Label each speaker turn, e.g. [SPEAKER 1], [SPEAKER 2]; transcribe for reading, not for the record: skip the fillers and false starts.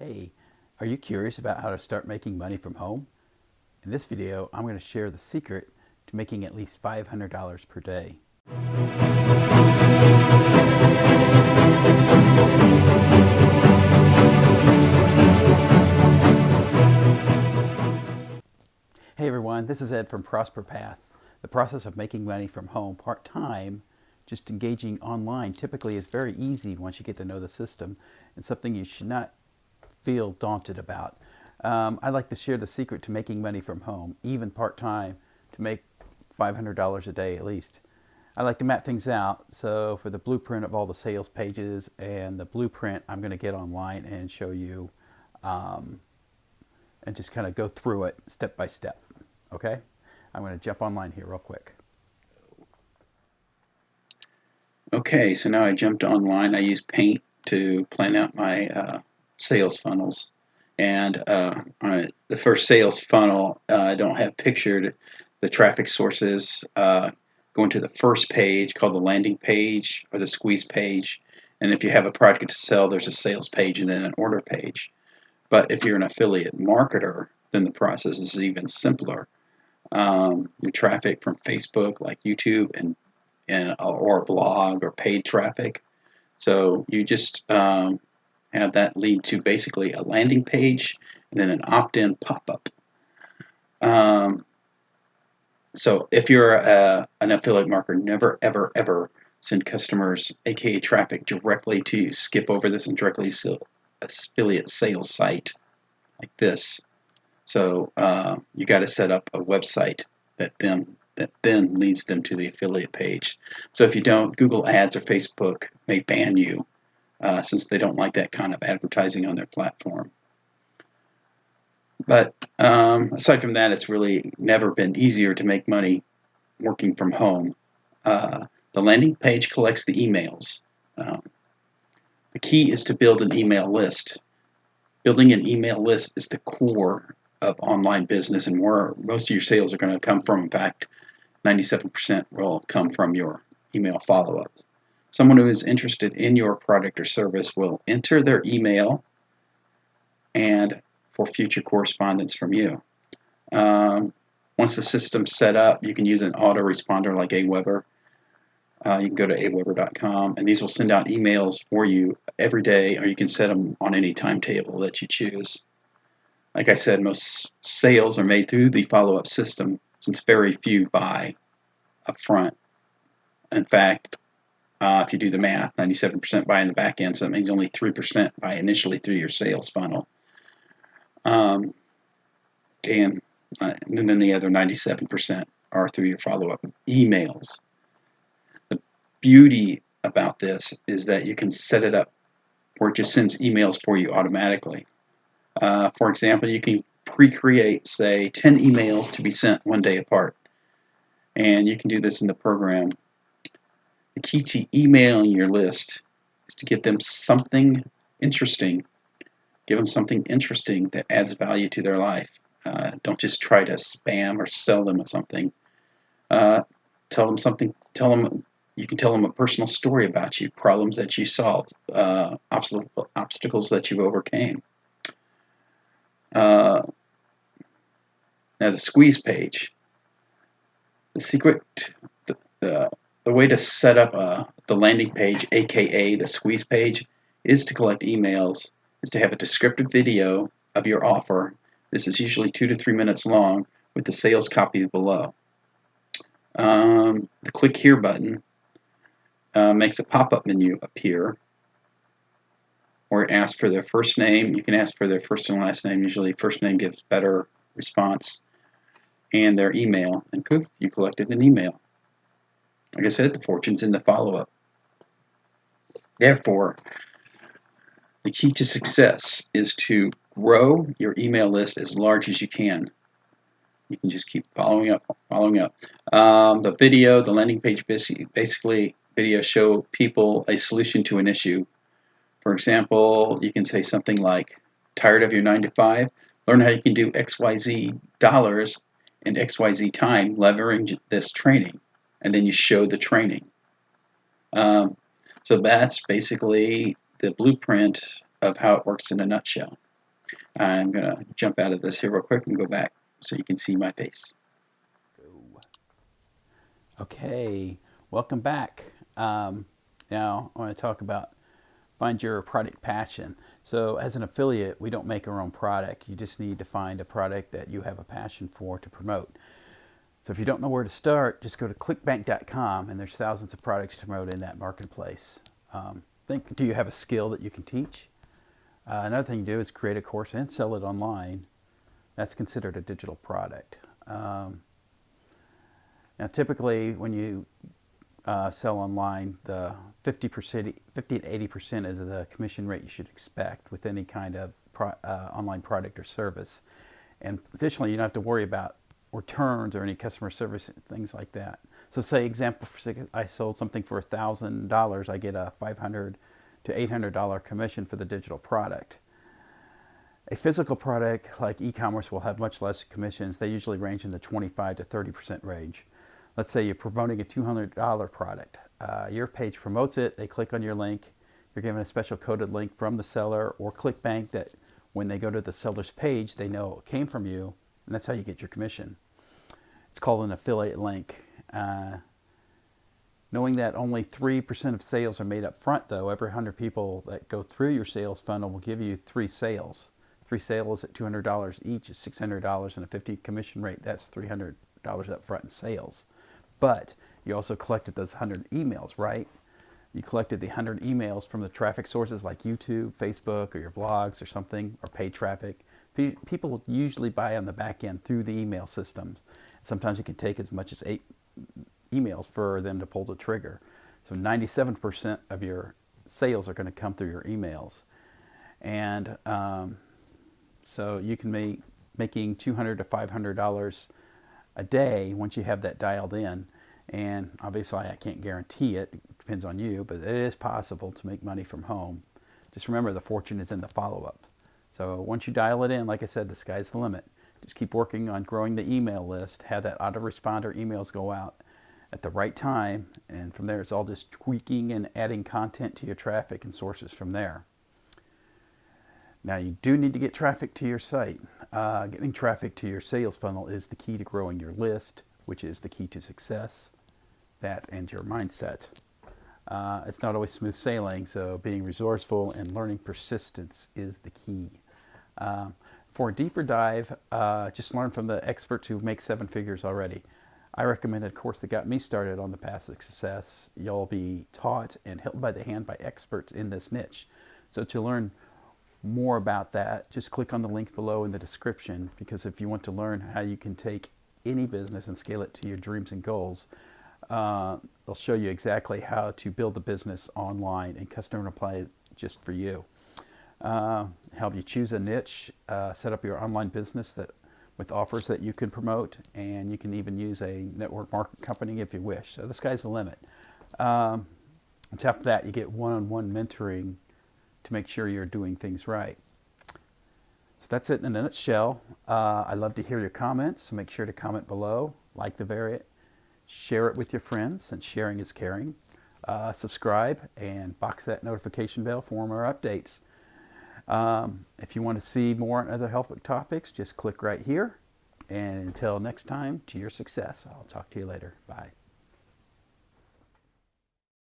[SPEAKER 1] Hey, are you curious about how to start making money from home? In this video, I'm going to share the secret to making at least $500 per day. Hey everyone, this is Ed from Prosper Path. The process of making money from home part-time, just engaging online, typically is very easy once you get to know the system, and something you should not feel daunted about. I like to share the secret to making money from home, even part-time, to make $500 a day at least. I like to map things out, so for the blueprint of all the sales pages and the blueprint, I'm going to get online and show you and just kind of go through it step by step. Okay? I'm going to jump online here real quick.
[SPEAKER 2] Okay, so now I jumped online. I use Paint to plan out my sales funnels. And on the first sales funnel, I don't have pictured the traffic sources going to the first page called the landing page or the squeeze page. And if you have a product to sell, there's a sales page and then an order page. But if you're an affiliate marketer, then the process is even simpler. Your traffic from Facebook, like YouTube, or a blog or paid traffic. So you just have that lead to basically a landing page and then an opt-in pop-up. So if you're an affiliate marketer, never, ever, ever send customers, aka traffic, directly to you. Skip over this and directly to affiliate sales site like this. So you got to set up a website that then leads them to the affiliate page. So if you don't, Google Ads or Facebook may ban you since they don't like that kind of advertising on their platform. But aside from that, it's really never been easier to make money working from home. The landing page collects the emails. The key is to build an email list. Building an email list is the core of online business and where most of your sales are going to come from. In fact, 97% will come from your email follow-up. Someone who is interested in your product or service will enter their email and for future correspondence from you. Once the system's set up, you can use an autoresponder like Aweber. You can go to aweber.com, and these will send out emails for you every day, or you can set them on any timetable that you choose. Like I said, most sales are made through the follow-up system, since very few buy up front. In fact, if you do the math, 97% buy in the back end, so that means only 3% buy initially through your sales funnel. And then the other 97% are through your follow-up emails. The beauty about this is that you can set it up where it just sends emails for you automatically. For example, you can pre-create, say, 10 emails to be sent one day apart. And you can do this in the program. The key to emailing your list is to give them something interesting. Give them something interesting that adds value to their life. Don't just try to spam or sell them something. Tell them something. You can tell them a personal story about you, problems that you solved, obstacles that you overcame. Now the squeeze page. The secret, the way to set up the landing page, aka the squeeze page, is to collect emails, is to have a descriptive video of your offer. This is usually 2 to 3 minutes long with the sales copy below. The click here button makes a pop-up menu appear where it asks for their first name. You can ask for their first and last name. Usually first name gives better response, and their email, and poof, you collected an email. Like I said, the fortune's in the follow-up. Therefore, the key to success is to grow your email list as large as you can. You can just keep following up. The video, the landing page, basically videos show people a solution to an issue. For example, you can say something like, tired of your 9 to 5? Learn how you can do XYZ dollars in XYZ time leveraging this training. And then you show the training. So that's basically the blueprint of how it works in a nutshell. I'm going to jump out of this here real quick and go back so you can see my face.
[SPEAKER 1] Okay, welcome back. Now I want to talk about find your product passion. So as an affiliate, we don't make our own product. You just need to find a product that you have a passion for to promote. So if you don't know where to start, just go to clickbank.com and there's thousands of products to promote in that marketplace. Do you have a skill that you can teach? Another thing to do is create a course and sell it online. That's considered a digital product. Now, typically, when you sell online, the 50 to 80% is the commission rate you should expect with any kind of online product or service. And additionally, you don't have to worry about returns or any customer service, things like that. So say, example, I sold something for $1,000, I get a $500 to $800 commission for the digital product. A physical product like e-commerce will have much less commissions. They usually range in the 25 to 30% range. Let's say you're promoting a $200 product. Your page promotes it, they click on your link, you're given a special coded link from the seller or ClickBank that when they go to the seller's page, they know it came from you, and that's how you get your commission. It's called an affiliate link. Knowing that only 3% of sales are made up front, though, every 100 people that go through your sales funnel will give you 3 sales. 3 sales at $200 each is $600 and a 50 commission rate. That's $300 up front in sales. But you also collected those 100 emails, right? You collected the 100 emails from the traffic sources like YouTube, Facebook, or your blogs or something, or paid traffic. People usually buy on the back end through the email systems. Sometimes it can take as much as 8 emails for them to pull the trigger. So 97% of your sales are going to come through your emails. And so you can make making $200 to $500 a day once you have that dialed in. And obviously I can't guarantee it. It depends on you, but it is possible to make money from home. Just remember the fortune is in the follow-up. So once you dial it in, like I said, the sky's the limit. Just keep working on growing the email list, have that autoresponder emails go out at the right time, and from there it's all just tweaking and adding content to your traffic and sources from there. Now you do need to get traffic to your site. Getting traffic to your sales funnel is the key to growing your list, which is the key to success, that and your mindset. It's not always smooth sailing, so being resourceful and learning persistence is the key. For a deeper dive, just learn from the experts who make 7 figures already. I recommend a course that got me started on the path to success. You'll be taught and held by the hand by experts in this niche. So to learn more about that, just click on the link below in the description, because if you want to learn how you can take any business and scale it to your dreams and goals, they'll show you exactly how to build the business online and custom apply it just for you. Help you choose a niche, set up your online business with offers that you can promote, and you can even use a network marketing company if you wish. So the sky's the limit. On top of that, you get one-on-one mentoring to make sure you're doing things right. So that's it in a nutshell. I'd love to hear your comments, so make sure to comment below, like the video, share it with your friends, and sharing is caring. Subscribe and box that notification bell for more updates. If you want to see more on other helpful topics, just click right here. And until next time, to your success. I'll talk to you later. Bye.